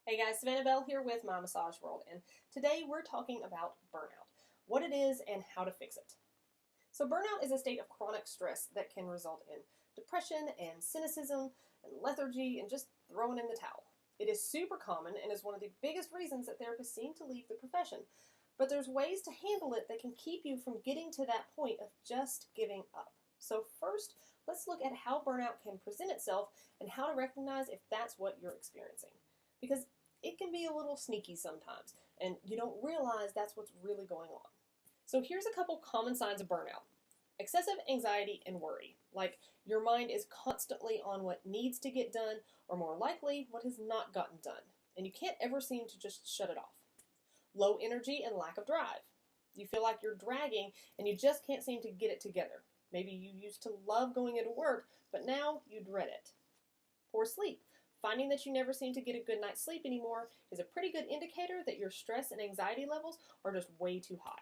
Hey guys, Savannah Bell here with My Massage World, and today we're talking about burnout, what it is, and how to fix it. So, burnout is a state of chronic stress that can result in depression and cynicism and lethargy and just throwing in the towel. It is super common and is one of the biggest reasons that therapists seem to leave the profession. But there's ways to handle it that can keep you from getting to that point of just giving up. So, first, let's look at how burnout can present itself and how to recognize if that's what you're experiencing. Because it can be a little sneaky sometimes, and you don't realize that's what's really going on. So here's a couple common signs of burnout. Excessive anxiety and worry, like your mind is constantly on what needs to get done, or more likely, what has not gotten done, and you can't ever seem to just shut it off. Low energy and lack of drive. You feel like you're dragging, and you just can't seem to get it together. Maybe you used to love going into work, but now you dread it. Poor sleep. Finding that you never seem to get a good night's sleep anymore is a pretty good indicator that your stress and anxiety levels are just way too high.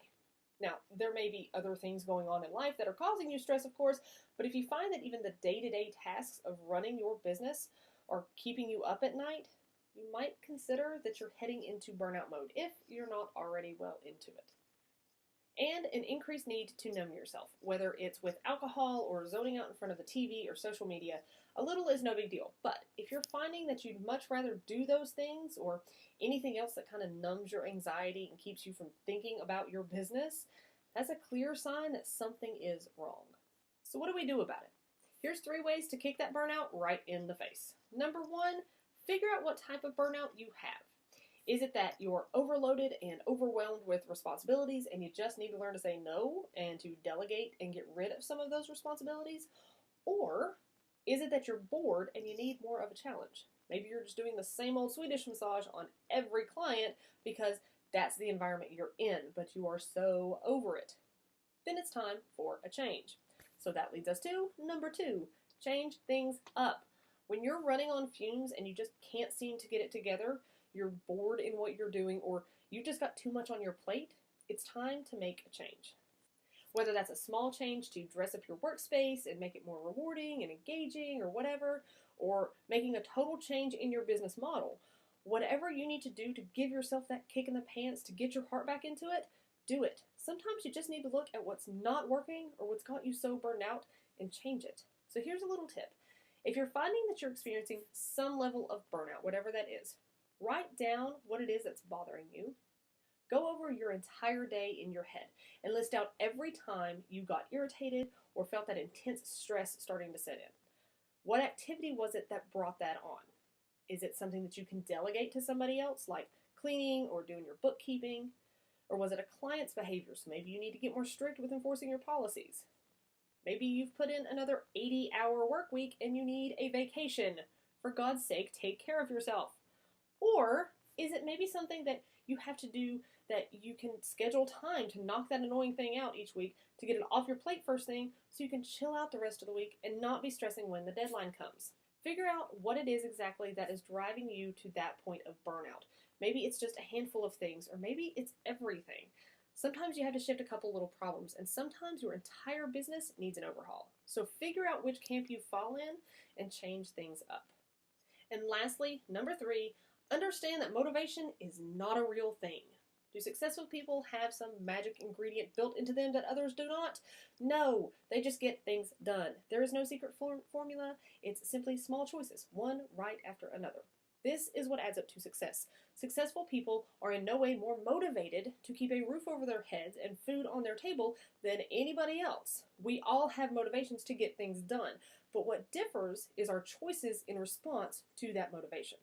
Now, there may be other things going on in life that are causing you stress, of course, but if you find that even the day-to-day tasks of running your business are keeping you up at night, you might consider that you're heading into burnout mode if you're not already well into it. And an increased need to numb yourself, whether it's with alcohol or zoning out in front of the TV or social media. A little is no big deal, but if you're finding that you'd much rather do those things or anything else that kind of numbs your anxiety and keeps you from thinking about your business, that's a clear sign that something is wrong. So what do we do about it? Here's 3 ways to kick that burnout right in the face. Number 1, figure out what type of burnout you have. Is it that you're overloaded and overwhelmed with responsibilities and you just need to learn to say no and to delegate and get rid of some of those responsibilities? Or is it that you're bored and you need more of a challenge? Maybe you're just doing the same old Swedish massage on every client because that's the environment you're in, but you are so over it. Then it's time for a change. So that leads us to number 2, change things up. When you're running on fumes and you just can't seem to get it together, you're bored in what you're doing, or you just got too much on your plate, it's time to make a change. Whether that's a small change to dress up your workspace and make it more rewarding and engaging or whatever, or making a total change in your business model, whatever you need to do to give yourself that kick in the pants to get your heart back into it, do it. Sometimes you just need to look at what's not working or what's got you so burned out and change it. So here's a little tip. If you're finding that you're experiencing some level of burnout, whatever that is, write down what it is that's bothering you. Go over your entire day in your head and list out every time you got irritated or felt that intense stress starting to set in. What activity was it that brought that on? Is it something that you can delegate to somebody else, like cleaning or doing your bookkeeping? Or was it a client's behavior? So maybe you need to get more strict with enforcing your policies. Maybe you've put in another 80-hour work week and you need a vacation. For God's sake, take care of yourself. Or is it maybe something that you have to do that you can schedule time to knock that annoying thing out each week to get it off your plate first thing so you can chill out the rest of the week and not be stressing when the deadline comes? Figure out what it is exactly that is driving you to that point of burnout. Maybe it's just a handful of things, or maybe it's everything. Sometimes you have to shift a couple little problems, and sometimes your entire business needs an overhaul. So figure out which camp you fall in and change things up. And lastly, number 3, understand that motivation is not a real thing. Do successful people have some magic ingredient built into them that others do not? No, they just get things done. There is no secret formula. It's simply small choices, one right after another. This is what adds up to success. Successful people are in no way more motivated to keep a roof over their heads and food on their table than anybody else. We all have motivations to get things done, but what differs is our choices in response to that motivation.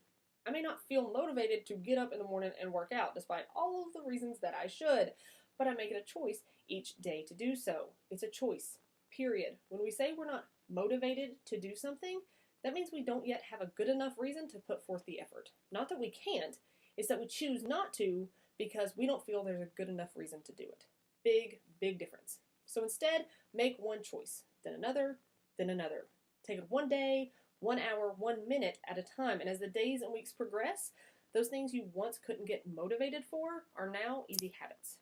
I may not feel motivated to get up in the morning and work out, despite all of the reasons that I should, but I make it a choice each day to do so. It's a choice, period. When we say we're not motivated to do something, that means we don't yet have a good enough reason to put forth the effort. Not that we can't, it's that we choose not to because we don't feel there's a good enough reason to do it. Big, big difference. So instead, make one choice, then another, then another. Take it one day, 1 hour, 1 minute at a time. And as the days and weeks progress, those things you once couldn't get motivated for are now easy habits.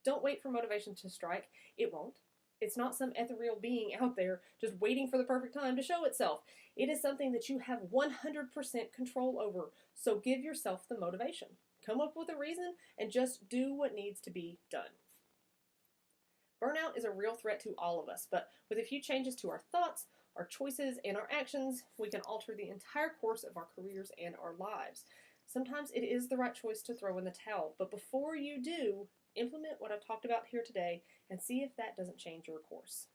Don't wait for motivation to strike. It won't. It's not some ethereal being out there just waiting for the perfect time to show itself. It is something that you have 100% control over. So give yourself the motivation. Come up with a reason and just do what needs to be done. Burnout is a real threat to all of us, but with a few changes to our thoughts, our choices, and our actions, we can alter the entire course of our careers and our lives. Sometimes it is the right choice to throw in the towel, but before you do, implement what I've talked about here today and see if that doesn't change your course.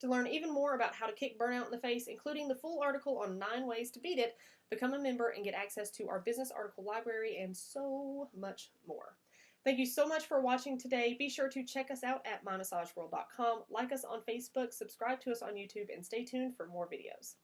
To learn even more about how to kick burnout in the face, including the full article on 9 ways to beat it, become a member and get access to our business article library and so much more. Thank you so much for watching today. Be sure to check us out at mymassageworld.com, like us on Facebook, subscribe to us on YouTube, and stay tuned for more videos.